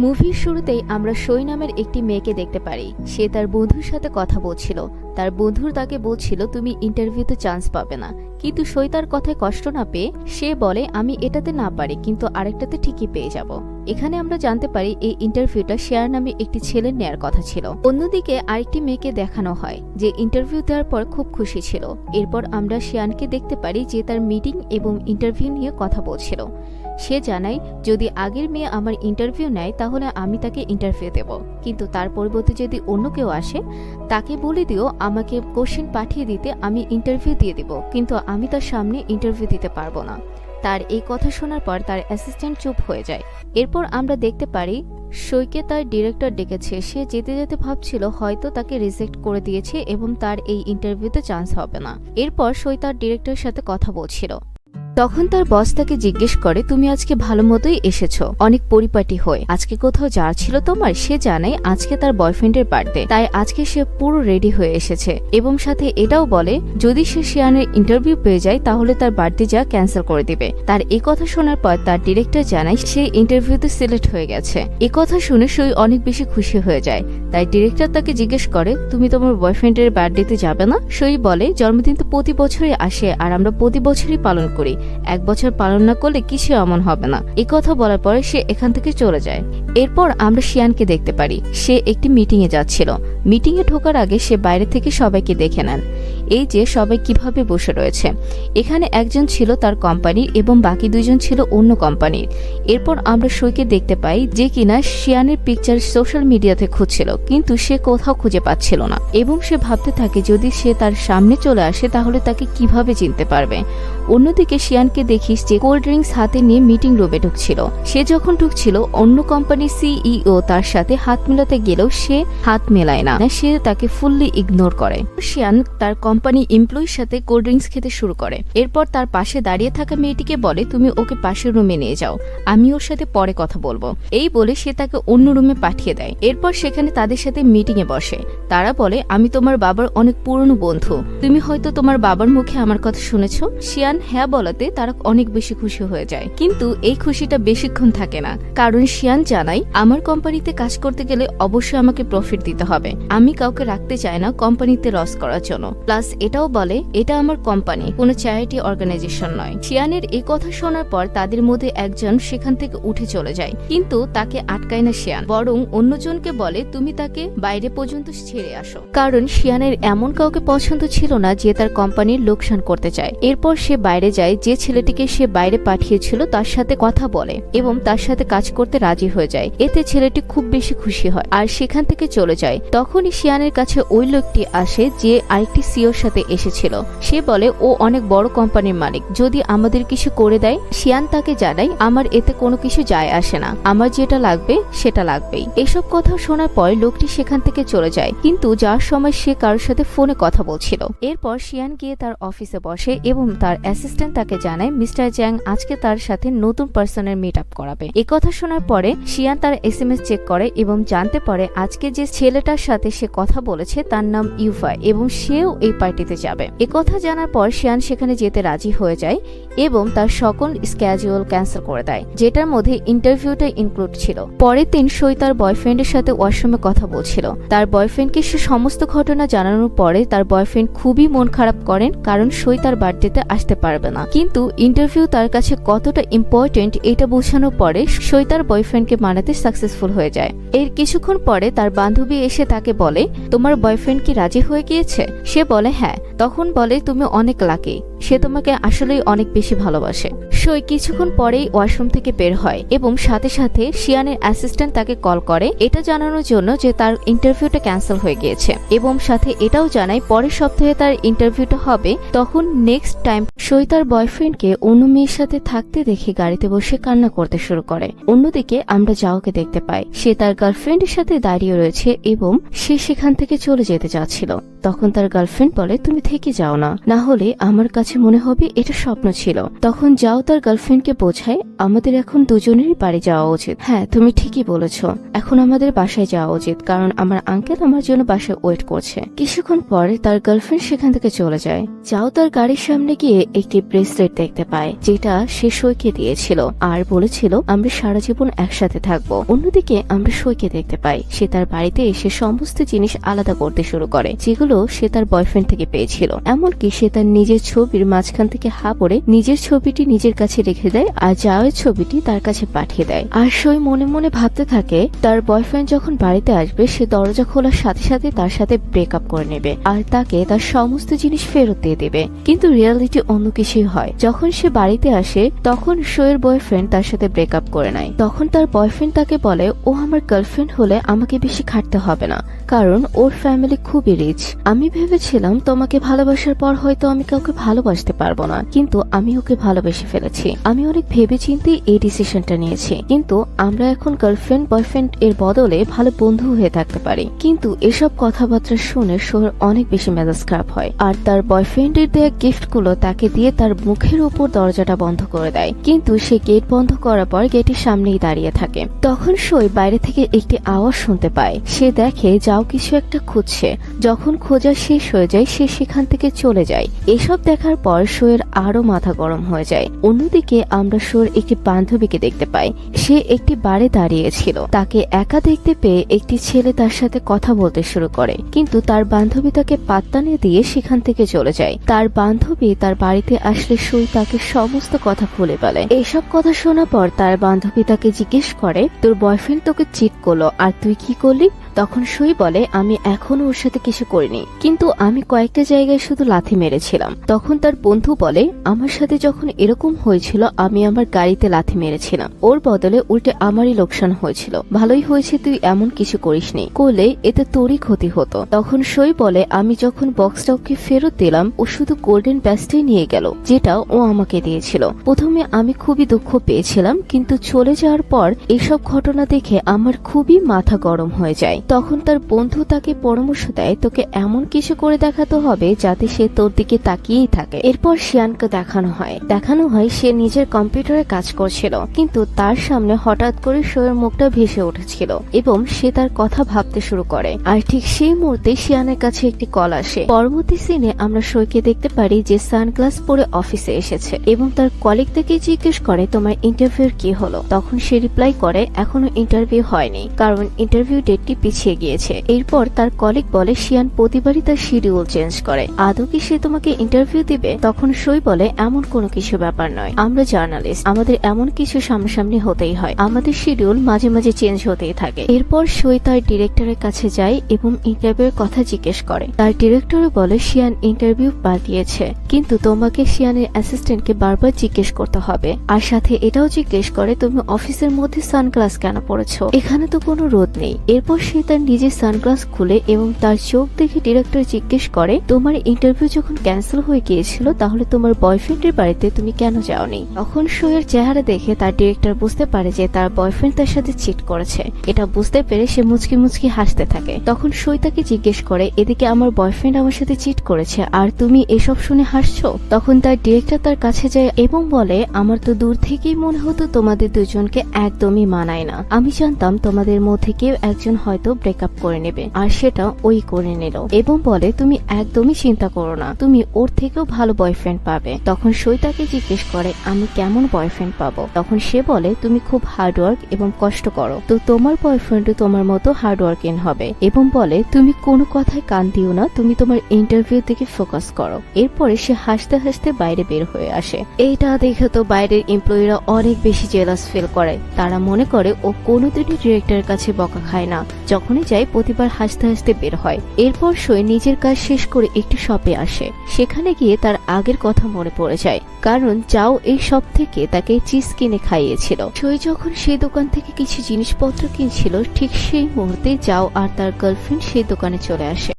মুভির শুরুতেই আমরা সই নামের একটি মেয়েকে দেখতে পারি। সে তার বন্ধুর সাথে কথা বলছিল। তার বন্ধুর তাকে বলছিল তুমি ইন্টারভিউতে চান্স পাবে না, কিন্তু সই তার কথায় কষ্ট না পেয়ে সে বলে আমি এটাতে না পারি, কিন্তু আরেকটাতে ঠিকই পেয়ে যাব। এখানে আমরা জানতে পারি এই ইন্টারভিউটা শেয়ার নামে একটি ছেলের নেয়ার কথা ছিল। অন্যদিকে আরেকটি মেয়েকে দেখানো হয় যে ইন্টারভিউ দেওয়ার পর খুব খুশি ছিল। এরপর আমরা শিয়ানকে দেখতে পারি যে তার মিটিং এবং ইন্টারভিউ নিয়ে কথা বলছিল। সে জানায় যদি আগের মেয়ে আমার ইন্টারভিউ নেয় তাহলে আমি তাকে ইন্টারভিউ দেব, কিন্তু তার পরিবর্তে যদি অন্য কেউ আসে তাকে বলে দিও আমাকে কোশ্চেন পাঠিয়ে দিতে, আমি ইন্টারভিউ দিয়ে দিব, কিন্তু আমি তার সামনে ইন্টারভিউ দিতে পারবো না। তার এই কথা শোনার পর তার অ্যাসিস্ট্যান্ট চুপ হয়ে যায়। এরপর আমরা দেখতে পারি সইকে তার ডিরেক্টর ডেকেছে। সে যেতে যেতে ভাবছিল হয়তো তাকে রিজেক্ট করে দিয়েছে এবং তার এই ইন্টারভিউতে চান্স হবে না। এরপর সই তার ডিরেক্টরের সাথে কথা বলছিল। তখন তার বস তাকে জিজ্ঞেস করে তুমি আজকে ভালো মতোই এসেছো, অনেক পরিপাটি হয়ে, আজকে কোথাও যাওয়ার ছিল তোমার? সে জানায় আজকে তার বয়ফ্রেন্ডের বার্থডে, তাই আজকে সে পুরো রেডি হয়ে এসেছে এবং সাথে এটাও বলে যদি সে শিয়ানের ইন্টারভিউ পেয়ে যায় তাহলে তার বার্থডে যা ক্যান্সেল করে দিবে। তার এই কথা শোনার পর তার ডিরেক্টর জানায় সে ইন্টারভিউতে সিলেক্ট হয়ে গেছে। এই কথা শুনে সই অনেক বেশি খুশি হয়ে যায়। তাই ডিরেক্টর তাকে জিজ্ঞেস করে তুমি তোমার বয়ফ্রেন্ডের বার্থডেতে যাবে না? সই বলে জন্মদিন তো প্রতি বছরই আসে আর আমরা প্রতি বছরই পালন করি, এক বছর পালন না করলে কিছু এমন হবে না। এই কথা বলার পরে সে এখান থেকে চলে যায়। এরপর আমরা শিয়ানকে দেখতে পারি সে একটি মিটিং এ যাচ্ছিল। মিটিং এ ঢোকার আগে সে বাইরে থেকে সবাইকে দেখে নেন, এই যে সবাই কিভাবে বসে রয়েছে। এখানে একজন ছিল তার কোম্পানির এবং বাকি দুইজন ছিল অন্য কোম্পানির। এরপর আমরা সইকে দেখতে পাই যে কিনা শিয়ানের পিকচার সোশ্যাল মিডিয়াতে খুঁজছিল, কিন্তু সে কোথাও খুঁজে পাচ্ছিল না এবং সে ভাবতে থাকে যদি সে তার সামনে চলে আসে তাহলে তাকে কিভাবে চিনতে পারবে। অন্যদিকে শিয়ানকে দেখিস যে কোল্ড ড্রিঙ্কস হাতে নিয়ে মিটিং রুমে ঢুকছিল। সে যখন ঢুকছিল অন্য কোম্পানির সিইও তার সাথে হাত মেলাতে গেলেও সে হাত মেলায় না, সে তাকে ফুললি ইগনোর করে। শিয়ান তার কোম্পানি এমপ্লয়ির সাথে কোল্ড ড্রিঙ্কস খেতে শুরু করে। এরপর তার পাশে দাঁড়িয়ে থাকা মেয়েটিকে বলে তুমি ওকে পাশের রুমে নিয়ে যাও, আমি ওর সাথে পরে কথা বলবো। এই বলে সে তাকে অন্য রুমে পাঠিয়ে দেয়। এরপর সেখানে তাদের সাথে মিটিং এ বসে। তারা বলে আমি তোমার বাবার অনেক পুরনো বন্ধু, তুমি হয়তো তোমার বাবার মুখে আমার কথা শুনেছো। শিয়ান হ্যাঁ বলাতে তারা অনেক বেশি খুশি হয়ে যায়, কিন্তু এই খুশিটা বেশিক্ষণ থাকে না, কারণ শিয়ান জানায় আমার কোম্পানিতে কাজ করতে গেলে অবশ্যই আমাকে প্রফিট দিতে হবে, আমি কাউকে রাখতে চাই না কোম্পানিতে লস করার জন্য। প্লাস এটাও বলে এটা আমার কোম্পানি, কোনো চ্যারিটি অর্গানাইজেশন নয়। শিয়ানের এই কথা শোনার পর তাদের মধ্যে একজন সেখান থেকে উঠে চলে যায়, কিন্তু তাকে আটকায় না শিয়ান, বরং অন্যজনকে বলে তুমি তাকে বাইরে পর্যন্ত ছেড়ে আসো, কারণ শিয়ানের এমন কাউকে পছন্দ ছিল না যে তার কোম্পানির লোকসান করতে চায়। এরপর সে বাইরে যায়, যে ছেলেটিকে সে বাইরে পাঠিয়েছিল তার সাথে কথা বলে এবং তার সাথে কাজ করতে রাজি হয়ে যায়। এতে ছেলেটি খুব বেশি খুশি হয় আর সেখান থেকে চলে যায়। তখনই শিয়ানের কাছে ওই লোকটি আসে যে আরেকটি সিওর সাথে এসেছিল। সে বলে ও অনেক বড় কোম্পানির মালিক, যদি আমাদের কিছু করে দেয়। শিয়ান তাকে জানায় আমার এতে কোনো কিছু যায় আসে না, আমার যেটা লাগবে সেটা লাগবেই। এসব কথা শোনার পর লোকটি সেখান থেকে চলে যায়, কিন্তু যাওয়ার সময় সে কারোর সাথে ফোনে কথা বলছিল। এরপর শিয়ান গিয়ে তার অফিসে বসে এবং তার অ্যাসিস্ট্যান্ট তাকে জানায় মিস্টার জ্যাং আজকে তার সাথে নতুন পার্সনের মিট আপ করাবে। এই কথা শোনার পরে শিয়ান তার এসএমএস চেক করে এবং জানতে পারে আজকে যে ছেলেটার সাথে সে কথা বলেছে তার নাম ইউফা এবং সেও এই পার্টিতে যাবে। এ কথা জানার পর শিয়ান সেখানে যেতে রাজি হয়ে যায় এবং তার সকল স্ক্যাজুয়াল ক্যান্সেল করে দেয়, যেটার মধ্যে ইন্টারভিউটা ইনক্লুড ছিল। পরের দিন সই তার বয়ফ্রেন্ডের সাথে ওয়াশরুমে কথা বলছিল। তার বয়ফ্রেন্ডকে সে সমস্ত ঘটনা জানানোর পরে তার বয়ফ্রেন্ড খুবই মন খারাপ করেন, কারণ সই তার বার্থডেতে আসতে পারবে না। কিন্তু ইন্টারভিউ তার কাছে কতটা ইম্পর্টেন্ট এটা বোঝানোর পরে সই তার বয়ফ্রেন্ডকে মানাতে সাকসেসফুল হয়ে যায়। এর কিছুক্ষণ পরে তার বান্ধবী এসে তাকে বলে তোমার বয়ফ্রেন্ড কি রাজি হয়ে গিয়েছে? সে বলে হ্যাঁ। তখন বলে তুমি অনেক লাকি, সে তোমাকে আসলেই অনেক বেশি ভালোবাসে। সই কিছুক্ষণ পরেই ওয়াশরুম থেকে বের হয় এবং সাথে সাথে শিয়ানের অ্যাসিস্ট্যান্ট তাকে কল করে এটা জানানোর জন্য যে তার ইন্টারভিউটা ক্যান্সেল হয়ে গিয়েছে এবং সাথে এটাও জানায় পরের সপ্তাহে তার ইন্টারভিউটা হবে। তখন নেক্সট টাইম সই তার বয়ফ্রেন্ডকে অন্য মেয়ের সাথে থাকতে দেখে গাড়িতে বসে কান্না করতে শুরু করে। অন্যদিকে আমরা জাওকে দেখতে পাই সে তার গার্লফ্রেন্ডের সাথে দাঁড়িয়ে রয়েছে এবং সে সেখান থেকে চলে যেতে চাচ্ছিল। তখন তার গার্লফ্রেন্ড বলে তুমি থেকে যাও না, না হলে আমার কাছে কাছে মনে হবে এটা স্বপ্ন ছিল। তখন যাও তার গার্লফ্রেন্ডকে বোঝায় আমাদের এখন দুজনেরই বাড়ি যাওয়া উচিত। হ্যাঁ, তুমি ঠিকই বলেছো, এখন আমাদের বাসায় যাওয়া উচিত, কারণ আমার আঙ্কেল আমার জন্য বাসায় ওয়েট করছে। কিছুক্ষণ পরে তার গার্লফ্রেন্ড সেখান থেকে চলে যায়। যাও তার গাড়ির সামনে গিয়ে একটি ব্রেসলেট দেখতে পায়, যেটা সে সইকে দিয়েছিল আর বলেছিল আমরা সারা জীবন একসাথে থাকবো। অন্যদিকে আমরা সইকে দেখতে পাই সে তার বাড়িতে এসে সমস্ত জিনিস আলাদা করতে শুরু করে, যেগুলো সে তার বয়ফ্রেন্ড থেকে পেয়েছিল। এমনকি সে তার নিজের ছবির মাঝখান থেকে হা পড়ে নিজের ছবিটি নিজের কাছে রেখে দেয় আর যাওয়ের ছবিটি তার কাছে পাঠিয়ে দেয়। আর সই মনে মনে ভাবতে থাকে তার বয়ফ্রেন্ড যখন বাড়িতে আসবে সে দরজা খোলার সাথে সাথে তার সাথে ব্রেকআপ করে নেবে আর তাকে তার সমস্ত জিনিস ফেরত দিয়ে দেবে। কিন্তু রিয়ালিটি অন্য কিছুই হয়। যখন সে বাড়িতে আসে তখন সইয়ের বয়ফ্রেন্ড তার সাথে ব্রেকআপ করে নেয়। তখন তার বয়ফ্রেন্ড তাকে বলে ও আমার গার্লফ্রেন্ড হলে আমাকে বেশি খাটতে হবে না, কারণ ওর ফ্যামিলি খুবই রিচ। আমি ভেবেছিলাম তোমাকে ভালোবাসার পর হয়তো আমি কাউকে ভালোবাসতে পারবো না, কিন্তু আমি ওকে ভালোবেসে ফেলেছি। আমি অনেক ভেবে চিন্তে এই ডিসিশনটা নিয়েছি, কিন্তু আমরা এখন গার্লফ্রেন্ড বয়ফ্রেন্ড এর বদলে ভালো বন্ধু হয়ে থাকতে পারি। কিন্তু এসব কথাবার্তা শুনে সোহের অনেক বেশি মেজাজ খারাপ হয় আর তার বয়ফ্রেন্ডের দেয়া গিফট গুলো তাকে দিয়ে তার মুখের উপর দরজাটা বন্ধ করে দেয়। কিন্তু সে গেট বন্ধ করার পর গেটের সামনেই দাঁড়িয়ে থাকে। তখন সই বাইরে থেকে একটি আওয়াজ শুনতে পায়। সে দেখে যাও কিছু একটা খুঁজছে। যখন খোঁজা শেষ হয়ে যায় সে সেখান থেকে চলে যায়। এসব দেখার পর সইয়ের আরো মাথা গরম হয়ে যায়। অন্যদিকে আমরা সইয়ের একটি বান্ধবীকে দেখতে পাই। সে একটি বারে দাঁড়িয়েছিল। তাকে একা দেখতে পেয়ে একটি ছেলে তার সাথে কথা বলতে শুরু করে, কিন্তু তার বান্ধবী তাকে পাত্তা না দিয়ে সেখান থেকে চলে যায়। তার বান্ধবী তার বাড়িতে আসলে সই তাকে সমস্ত কথা খুলে বলে। এসব কথা শোনার পর তার বান্ধবী তাকে জিজ্ঞেস করে তোর বয়ফ্রেন্ড তোকে চিট করলো আর তুই কি করলি? তখন সই বলে আমি এখনো ওর সাথে কিছু করিনি, কিন্তু আমি কয়েকটা জায়গায় শুধু লাথি মেরেছিলাম। তখন তার বন্ধু বলে আমার সাথে যখন এরকম হয়েছিল আমি আমার গাড়িতে লাথি মেরেছিলাম, ওর বদলে উল্টে আমারই লোকসান হয়েছিল। ভালোই হয়েছে তুই এমন কিছু করিসনি, করলে এতে তোরই ক্ষতি হতো। তখন সই বলে আমি যখন বক্সটা ওকে ফেরত দিলাম ও শুধু গোল্ডেন ব্যাসটাই নিয়ে গেল, যেটা ও আমাকে দিয়েছিল। প্রথমে আমি খুবই দুঃখ পেয়েছিলাম, কিন্তু চলে যাওয়ার পর এসব ঘটনা দেখে আমার খুবই মাথা গরম হয়ে যায়। তখন তার বন্ধু তাকে পরামর্শ দেয় তোকে এমন কিছু করে দেখাতে হবে যাতে সে তোর দিকে তাকিয়েই থাকে। এরপর শিয়ানকে দেখানো হয় সে নিজের কম্পিউটারে কাজ করছিল, কিন্তু তার সামনে হঠাৎ করে শোয়ের মুখটা ভেসে উঠেছিল এবং সে তার কথা ভাবতে শুরু করে। আর ঠিক সেই মুহূর্তে শিয়ানের কাছে একটি কল আসে। পরবর্তী সিনে আমরা শোকে দেখতে পারি যে সানগ্লাস পরে অফিসে এসেছে এবং তার কলিগ থেকে জিজ্ঞেস করে তোমার ইন্টারভিউর কি হলো। তখন সে রিপ্লাই করে এখনো ইন্টারভিউ হয়নি, কারণ ইন্টারভিউ ডেটটি পিছিয়ে গিয়েছে। এরপর তার কলিগ বলে শিয়ান প্রতিবারই তার শিডিউল চেঞ্জ করে, আদৌ কি সে তোমাকে ইন্টারভিউ দিবে? তখন সই বলে এমন কোনো কিছু ব্যাপার নয়, আমরা জার্নালিস্ট, আমাদের এমন কিছু সামনাসামনি হতেই হয়, আমাদের শিডিউল মাঝে মাঝে চেঞ্জ হতেই থাকে। এরপর সই তার ডিরেক্টরের কাছে যায় এবং ইন্টারভিউর কথা জিজ্ঞেস করে। তার ডিরেক্টর বলে শিয়ান ইন্টারভিউ পাঠিয়েছে, কিন্তু তোমাকে শিয়ানের অ্যাসিস্ট্যান্টকে বারবার জিজ্ঞেস করতে হবে, আর সাথে এটাও জিজ্ঞেস করে তুমি অফিসের মধ্যে সানগ্লাস কেন পরেছো, এখানে তো কোনো রোদ নেই। এরপর সে তার নিজের সানগ্লাস খুলে এবং তার চোখ দেখে ডিরেক্টর জিজ্ঞেস করে তোমার ইন্টারভিউ যখন ক্যান্সেল হয়ে গিয়েছিল তাহলে তোমার বয়ফ্রেন্ডের বাড়িতে তুমি কেন যাওনি? তখন শোয়ের চেহারা দেখে তার ডিরেক্টর বুঝতে পারে যে তার বয়ফ্রেন্ড তার সাথে চিট করেছে। এটা বুঝতে পেরে সে মুচকি মুচকি হাসতে থাকে। তখন সই তাকে জিজ্ঞেস করে এদিকে আমার বয়ফ্রেন্ড আমার সাথে চিট করেছে আর তুমি এসব শুনে হাসছো? তখন তার ডিরেক্টর তার কাছে যায় এবং বলে আমার তো দূর থেকেই মনে হতো তোমাদের দুজনকে একদমই মানায় না। আমি জানতাম তোমাদের মধ্যে কেউ একজন হয়তো ব্রেকআপ করে নেবে, আর সেটা ওই করে নিল এবং বলে তুমি একদমই চিন্তা করো না, তুমি ওর থেকেও ভালো বয়ফ্রেন্ড পাবে। তখন সই তাকে জিজ্ঞেস করে আমি কেমন বয়ফ্রেন্ড পাবো? তখন সে বলে তুমি খুব হার্ডওয়ার্ক এবং কষ্ট করো, তো তোমার বয়ফ্রেন্ডও তোমার মতো হার্ডওয়ার্কিং হবে, এবং বলে তুমি কোনো কথায় কান দিও না, তুমি তোমার ইন্টারভিউ দিকে ফোকাস করো। এরপরে সে হাসতে হাসতে বাইরে বের হয়ে আসে। এইটা দেখে তো বাইরের এমপ্লয়িরা অনেক বেশি জেলাস ফিল করে। তারা মনে করে ও কোনোদিনই ডিরেক্টরের কাছে বকা খায় না, যখনই যায় প্রতিবার হাসতে হাসতে বের হয়। এরপর সই নিজের কাজ শেষ করে একটি শপে আসে। সেখানে গিয়ে তার আগের কথা মনে পড়ে যায়, কারণ যাও এই শপ থেকে তাকে চিজ কিনে খাইয়েছিল। সই যখন সেই দোকান থেকে কিছু জিনিসপত্র কিনছিল ঠিক সেই মুহূর্তে যাও আর তার গার্লফ্রেন্ড সেই দোকানে চলে আসে।